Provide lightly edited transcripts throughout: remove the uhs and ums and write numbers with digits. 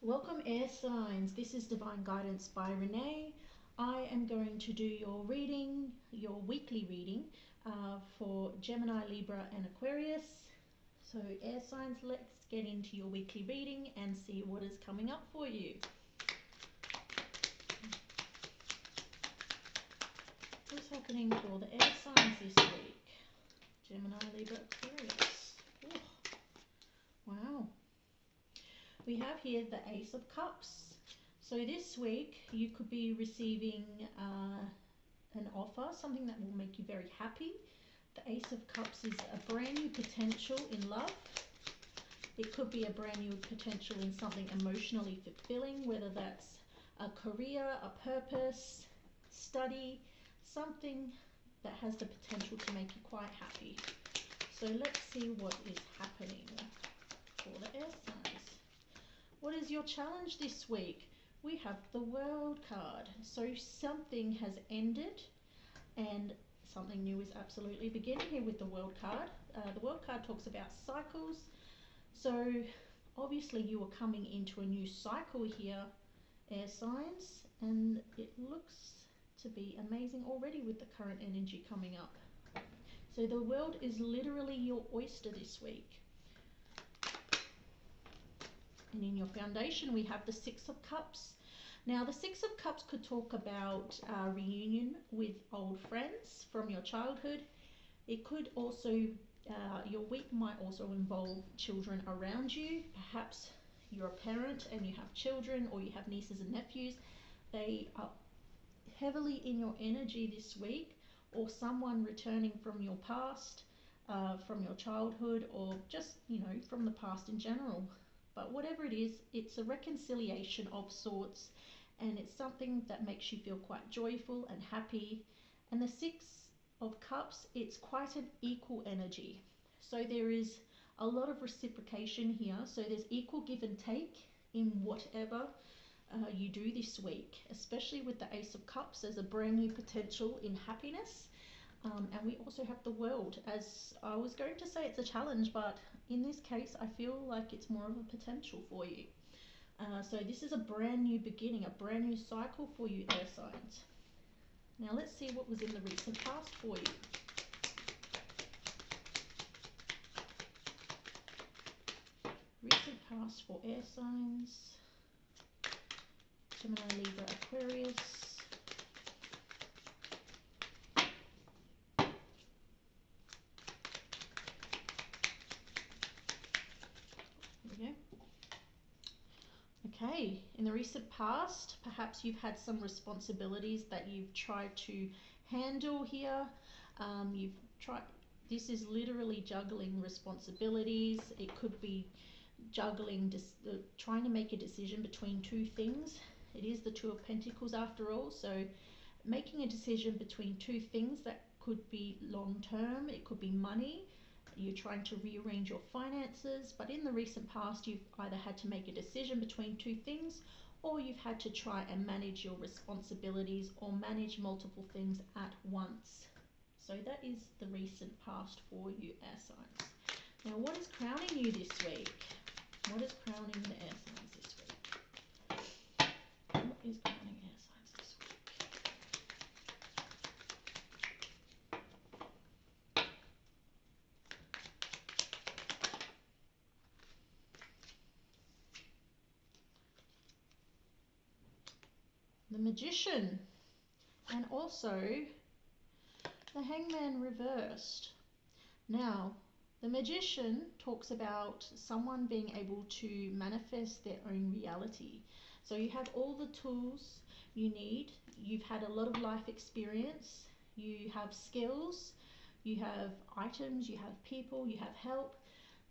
Welcome, air signs. This is Divine Guidance by Rena'e. I am going to do your reading, your weekly reading for Gemini, Libra, and Aquarius. So, air signs, let's get into your weekly reading and see what is coming up for you. What's happening for the air signs this week? Gemini, Libra, Aquarius. Ooh. Wow. We have here the Ace of Cups. So this week you could be receiving an offer, something that will make you very happy. The Ace of Cups is a brand new potential in love. It could be a brand new potential in something emotionally fulfilling, whether that's a career, a purpose, study, something that has the potential to make you quite happy. So let's see what is happening for the air signs. What is your challenge this week? We have the World card. So something has ended and something new is absolutely beginning here with the World card. The World card talks about cycles. So obviously you are coming into a new cycle here, air signs, and it looks to be amazing already with the current energy coming up. So the world is literally your oyster this week. And in your foundation, we have the Six of Cups. Now, the Six of Cups could talk about reunion with old friends from your childhood. It could also, your week might also involve children around you. Perhaps you're a parent and you have children, or you have nieces and nephews. They are heavily in your energy this week, or someone returning from your past, from your childhood, or just, from the past in general. But whatever it is, it's a reconciliation of sorts, and it's something that makes you feel quite joyful and happy. And the Six of Cups, it's quite an equal energy. So there is a lot of reciprocation here. So there's equal give and take in whatever you do this week, especially with the Ace of Cups. There's a brand new potential in happiness. And we also have the World. As I was going to say, it's a challenge, but in this case, I feel like it's more of a potential for you. So this is a brand new beginning, a brand new cycle for you, air signs. Now let's see what was in the recent past for you. Recent past for air signs. Gemini, Libra, Aquarius. Okay, in the recent past, perhaps you've had some responsibilities that you've tried to handle here. This is literally juggling responsibilities. It could be juggling, trying to make a decision between two things. It is the Two of Pentacles after all, so making a decision between two things that could be long term. It could be money. You're trying to rearrange your finances, but in the recent past you've either had to make a decision between two things, or you've had to try and manage your responsibilities or manage multiple things at once. So that is the recent past for you, air signs. Now, what is crowning you this week? What is crowning the air signs this week? What is crowning air signs this week? The Magician, and also the Hangman reversed. Now, the Magician talks about someone being able to manifest their own reality. So you have all the tools you need. You've had a lot of life experience. You have skills. You have items. You have people. You have help.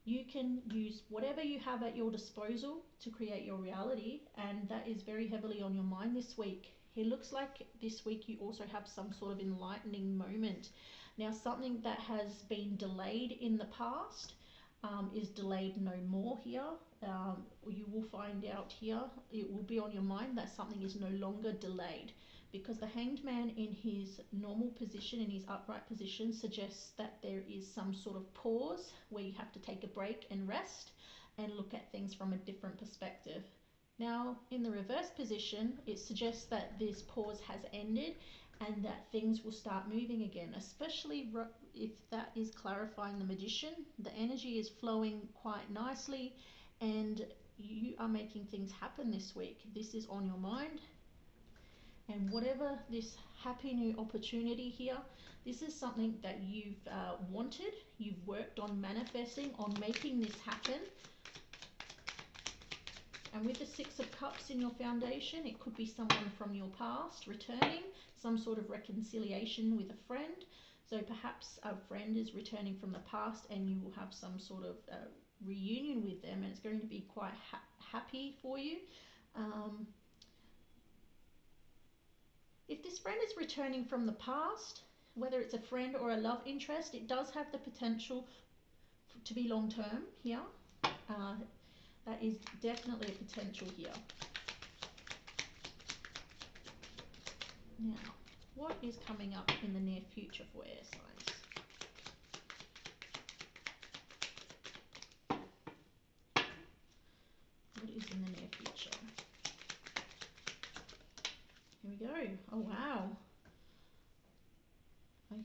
You can use whatever you have at your disposal to create your reality, and that is very heavily on your mind this week. It looks like this week you also have some sort of enlightening moment. Now, something that has been delayed in the past is delayed no more here. You will find out here, it will be on your mind that something is no longer delayed, because the Hanged Man in his normal position, in his upright position, suggests that there is some sort of pause where you have to take a break and rest and look at things from a different perspective. Now, in the reverse position, it suggests that this pause has ended and that things will start moving again, especially if that is clarifying the Magician. The energy is flowing quite nicely and you are making things happen this week. This is on your mind. And whatever this happy new opportunity here, this is something that you've wanted, you've worked on manifesting, on making this happen. And with the Six of Cups in your foundation, it could be someone from your past returning, some sort of reconciliation with a friend. So perhaps a friend is returning from the past and you will have some sort of reunion with them, and it's going to be quite happy for you. If this friend is returning from the past, whether it's a friend or a love interest, it does have the potential to be long term here. That is definitely a potential here. Now, what is coming up in the near future for air signs? What is in the near future? Here we go. Oh, wow.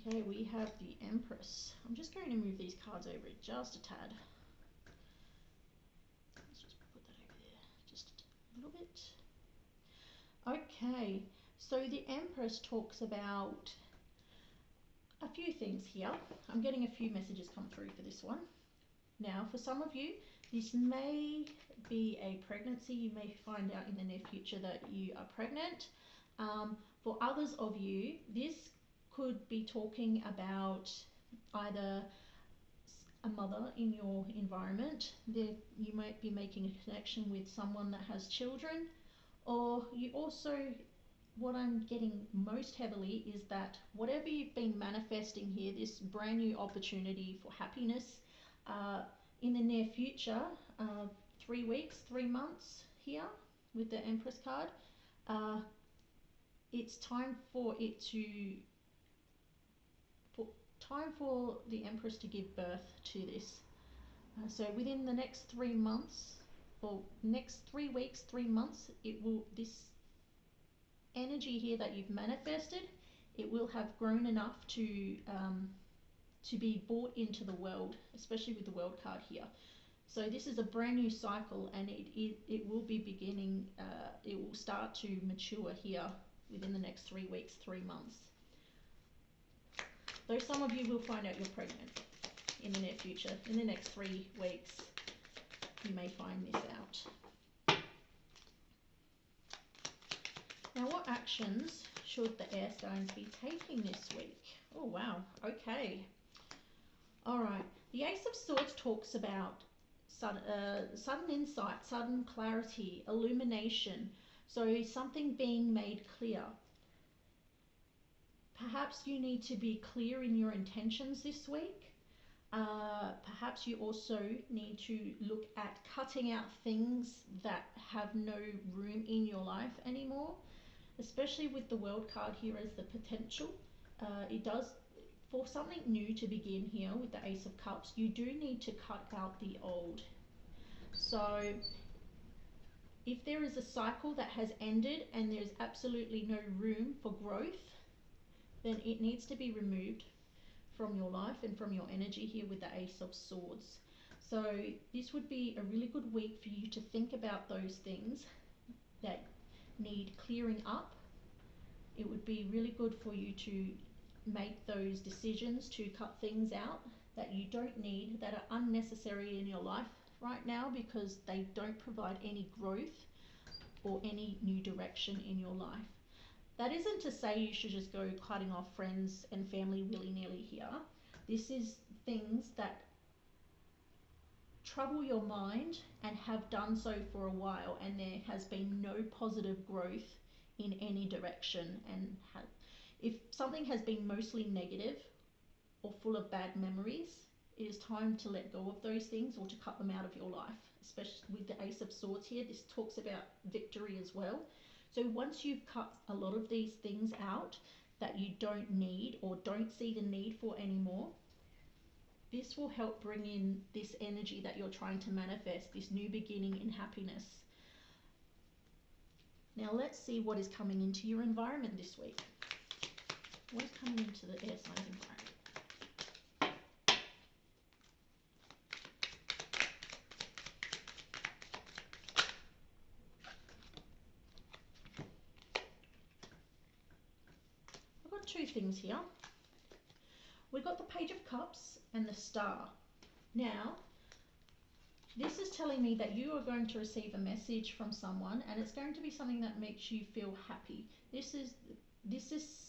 Okay, we have the Empress. I'm just going to move these cards over just a tad. Let's just put that over there just a little bit. Okay, so the Empress talks about a few things here. I'm getting a few messages come through for this one. Now, for some of you, this may be a pregnancy. You may find out in the near future that you are pregnant. For others of you, this could be talking about either a mother in your environment. You might be making a connection with someone that has children, or you also, what I'm getting most heavily is that whatever you've been manifesting here, this brand new opportunity for happiness in the near future, 3 weeks, 3 months here with the Empress card, it's time for the Empress to give birth to this. So within the next 3 months, or next 3 weeks, 3 months, this energy here that you've manifested, it will have grown enough to be brought into the world, especially with the World card here. So this is a brand new cycle, and it will be beginning. It will start to mature here within the next 3 weeks, 3 months. Though some of you will find out you're pregnant in the near future. In the next 3 weeks, you may find this out. Now, what actions should the air signs be taking this week? Oh, wow. Okay. All right. The Ace of Swords talks about sudden insight, sudden clarity, illumination. So something being made clear. Perhaps you need to be clear in your intentions this week. Perhaps you also need to look at cutting out things that have no room in your life anymore, especially with the World card here as the potential. It does, for something new to begin here with the Ace of Cups, you do need to cut out the old. So if there is a cycle that has ended and there's absolutely no room for growth, then it needs to be removed from your life and from your energy here with the Ace of Swords. So this would be a really good week for you to think about those things that need clearing up. It would be really good for you to make those decisions to cut things out that you don't need, that are unnecessary in your life right now, because they don't provide any growth or any new direction in your life. That isn't to say you should just go cutting off friends and family willy-nilly here. This is things that trouble your mind and have done so for a while, and there has been no positive growth in any direction. And if something has been mostly negative or full of bad memories, it is time to let go of those things or to cut them out of your life. Especially with the Ace of Swords here, this talks about victory as well. So once you've cut a lot of these things out that you don't need or don't see the need for anymore, this will help bring in this energy that you're trying to manifest, this new beginning in happiness. Now let's see what is coming into your environment this week. What is coming into the air signs environment? I've got two things here. We've got the Page of Cups and the Star. Now, this is telling me that you are going to receive a message from someone, and it's going to be something that makes you feel happy. This is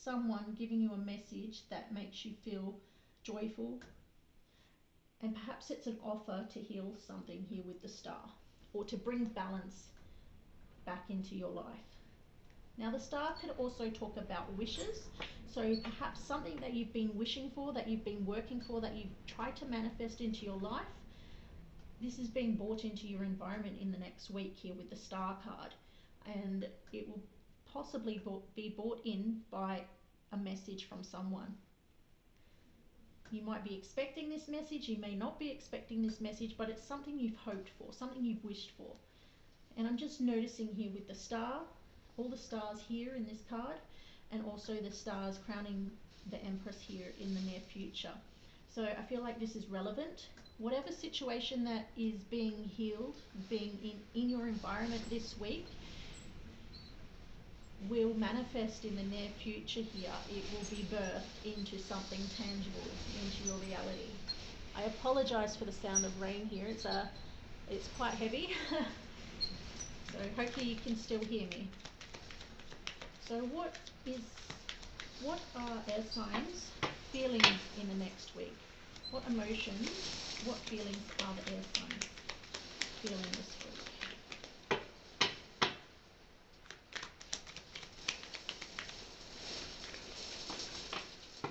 someone giving you a message that makes you feel joyful, and perhaps it's an offer to heal something here with the Star, or to bring balance back into your life. Now the Star could also talk about wishes, so perhaps something that you've been wishing for, that you've been working for, that you've tried to manifest into your life. This is being brought into your environment in the next week here with the Star card, and it will possibly be brought in by a message from someone. You might be expecting this message, you may not be expecting this message, but it's something you've hoped for, something you've wished for. And I'm just noticing here with the Star, all the stars here in this card, and also the stars crowning the Empress here in the near future. So I feel like this is relevant. Whatever situation that is being healed, being in your environment this week, will manifest in the near future here. It will be birthed into something tangible, into your reality. I apologize for the sound of rain here. It's quite heavy. So hopefully you can still hear me. So what are air signs feeling in the next week? What emotions, what feelings are the air signs feeling this week?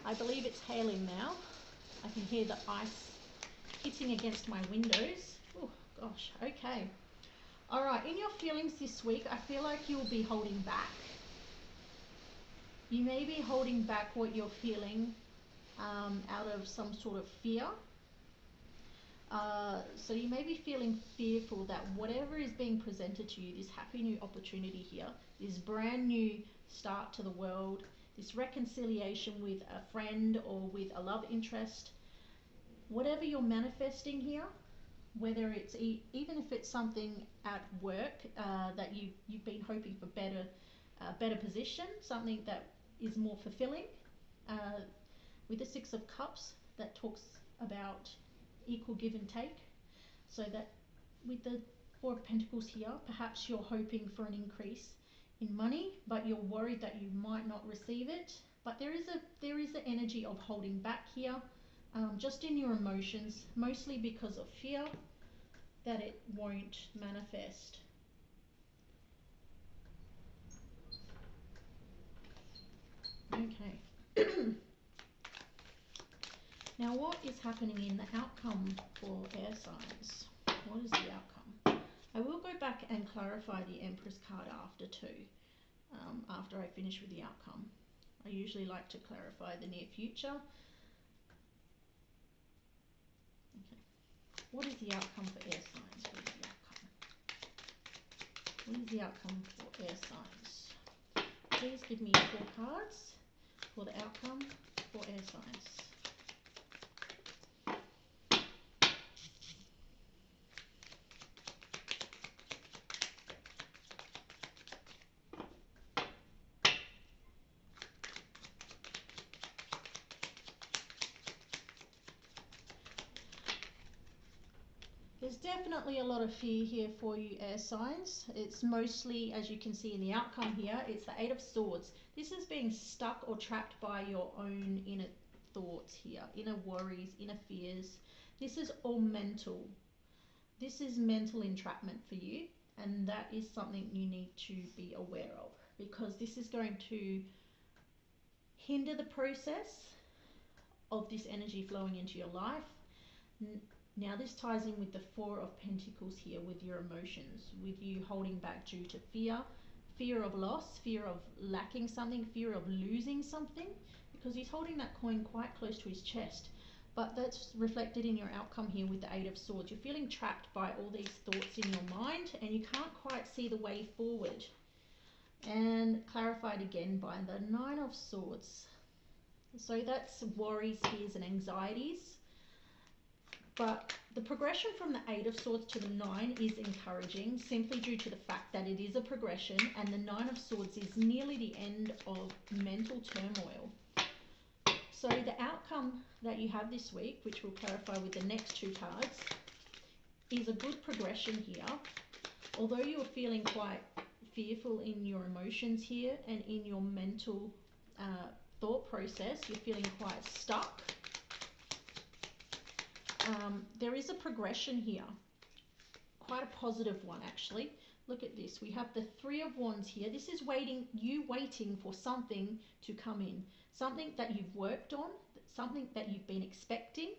I believe it's hailing now. I can hear the ice hitting against my windows. Oh gosh, okay. All right, in your feelings this week, I feel like you'll be holding back. You may be holding back what you're feeling out of some sort of fear. So you may be feeling fearful that whatever is being presented to you, this happy new opportunity here, this brand new start to the world, this reconciliation with a friend or with a love interest, whatever you're manifesting here, whether it's even if it's something at work that you've been hoping for better position, something that is more fulfilling, with the Six of Cups that talks about equal give and take. So that with the Four of Pentacles here, perhaps you're hoping for an increase in money, but you're worried that you might not receive it. But there is an energy of holding back here, just in your emotions, mostly because of fear that it won't manifest. Okay. Now what is happening in the outcome for air signs? What is the outcome? I will go back and clarify the Empress card after I finish with the outcome. I usually like to clarify the near future. Okay. What is the outcome for air signs? What is the outcome for air signs? Please give me 4 cards for the outcome for air signs. There's definitely a lot of fear here for you, air signs. It's mostly, as you can see in the outcome here, it's the 8 of Swords. This is being stuck or trapped by your own inner thoughts here, inner worries, inner fears. This is all mental. This is mental entrapment for you, and that is something you need to be aware of, because this is going to hinder the process of this energy flowing into your life. Now this ties in with the 4 of Pentacles here, with your emotions, with you holding back due to fear of loss, fear of lacking something, fear of losing something, because he's holding that coin quite close to his chest. But that's reflected in your outcome here with the 8 of Swords. You're feeling trapped by all these thoughts in your mind, and you can't quite see the way forward. and clarified again by the Nine of Swords. So that's worries, fears and anxieties. But the progression from the Eight of Swords to the Nine is encouraging, simply due to the fact that it is a progression, and the Nine of Swords is nearly the end of mental turmoil. So the outcome that you have this week, which we'll clarify with the next two cards, is a good progression here. Although you're feeling quite fearful in your emotions here and in your mental thought process, you're feeling quite stuck. There is a progression here, quite a positive one actually. Look at this, we have the Three of Wands here. This is you waiting for something to come in, something that you've worked on, something that you've been expecting,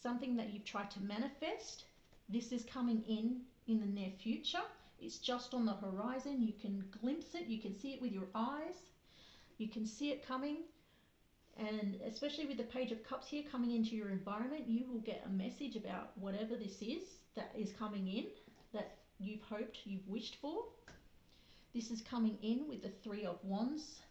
something that you've tried to manifest. This is coming in the near future. It's just on the horizon. You can glimpse it, you can see it with your eyes, you can see it coming. And especially with the Page of Cups here coming into your environment, you will get a message about whatever this is that is coming in, that you've hoped, you've wished for. This is coming in with the Three of Wands.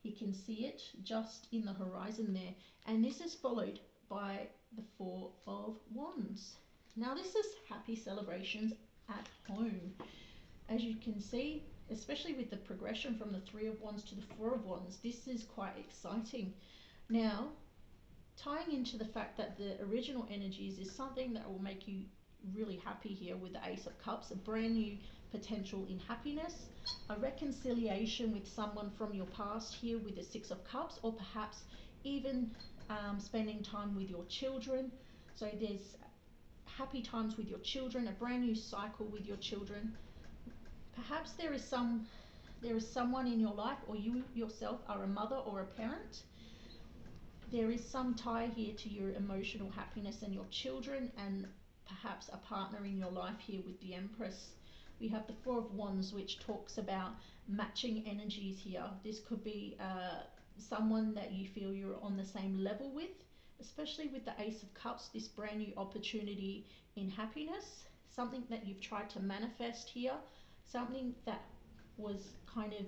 You can see it just in the horizon there. And this is followed by the Four of Wands. Now this is happy celebrations at home. As you can see, especially with the progression from the Three of Wands to the Four of Wands, this is quite exciting. Now, tying into the fact that the original energies is something that will make you really happy here with the Ace of Cups, a brand new potential in happiness, a reconciliation with someone from your past here with the Six of Cups, or perhaps even spending time with your children. So there's happy times with your children, a brand new cycle with your children. Perhaps there is someone in your life, or you yourself are a mother or a parent. There is some tie here to your emotional happiness and your children, and perhaps a partner in your life here with the Empress. We have the Four of Wands, which talks about matching energies here. This could be someone that you feel you're on the same level with, especially with the Ace of Cups, this brand new opportunity in happiness, something that you've tried to manifest here, something that was kind of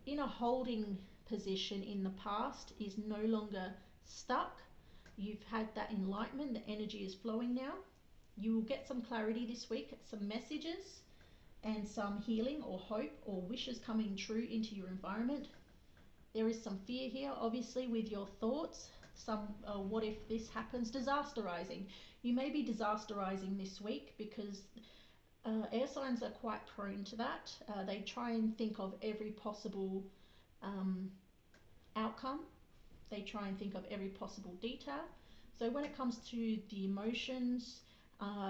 in a holding position in the past is no longer stuck. You've had that enlightenment, the energy is flowing now. You will get some clarity this week, some messages and some healing or hope or wishes coming true into your environment. There is some fear here, obviously, with your thoughts. Some what if this happens, disasterizing. You may be disasterizing this week because air signs are quite prone to that. They try and think of every possible outcome. They try and think of every possible detail. So when it comes to the emotions,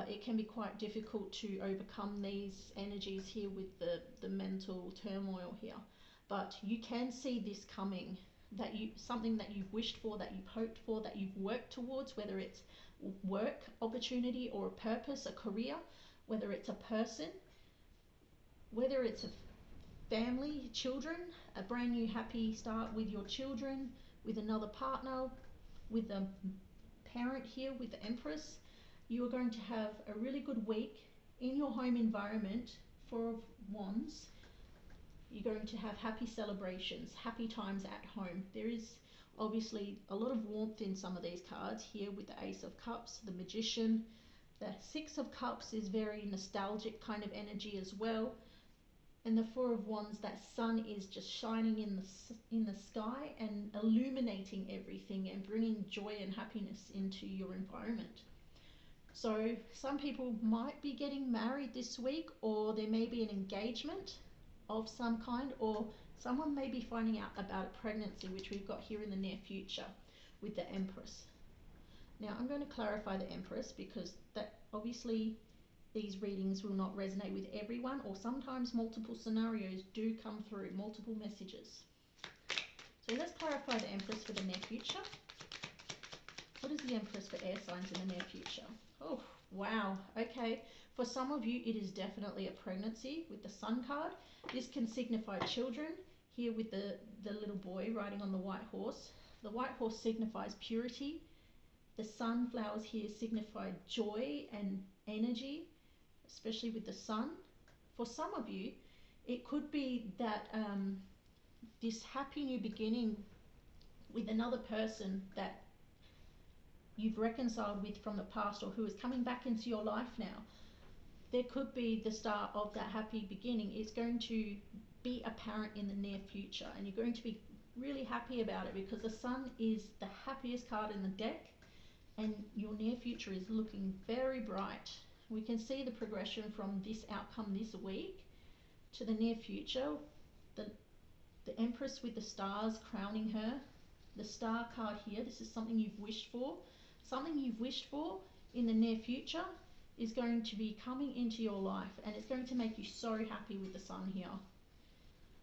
it can be quite difficult to overcome these energies here with the mental turmoil here. But you can see this coming, something that you've wished for, that you've hoped for, that you've worked towards, whether it's work opportunity or a purpose, a career, whether it's a person, whether it's a family, children, a brand new happy start with your children, with another partner, with a parent here with the Empress. You are going to have a really good week in your home environment. Four of Wands. You're going to have happy celebrations, happy times at home. There is obviously a lot of warmth in some of these cards here with the Ace of Cups, the Magician. The Six of Cups is very nostalgic kind of energy as well. And the Four of Wands, that sun is just shining in the sky and illuminating everything and bringing joy and happiness into your environment. So some people might be getting married this week, or there may be an engagement of some kind, or someone may be finding out about a pregnancy, which we've got here in the near future with the Empress. Now I'm going to clarify the Empress because that obviously these readings will not resonate with everyone, or sometimes multiple scenarios do come through, multiple messages. So let's clarify the Empress for the near future. What is the Empress for air signs in the near future? Oh, wow. Okay. For some of you, it is definitely a pregnancy with the Sun card. This can signify children. Here with the little boy riding on the white horse. The white horse signifies purity. The sunflowers here signify joy and energy, especially with the sun. For some of you, It could be that this happy new beginning with another person that you've reconciled with from the past, or who is coming back into your life now, there could be the start of that happy beginning. It's going to be apparent in the near future, and you're going to be really happy about it because the Sun is the happiest card in the deck, and your near future is looking very bright. We can see the progression from this outcome this week to the near future. The Empress with the stars crowning her, the Star card here, this is something you've wished for. Something you've wished for in the near future is going to be coming into your life, and it's going to make you so happy with the Sun here.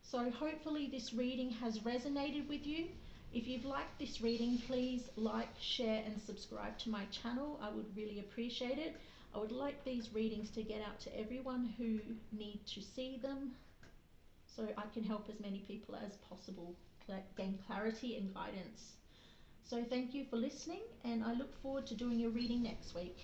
So hopefully this reading has resonated with you. If you've liked this reading, please like, share and subscribe to my channel. I would really appreciate it. I would like these readings to get out to everyone who need to see them, so I can help as many people as possible gain clarity and guidance. So thank you for listening, and I look forward to doing your reading next week.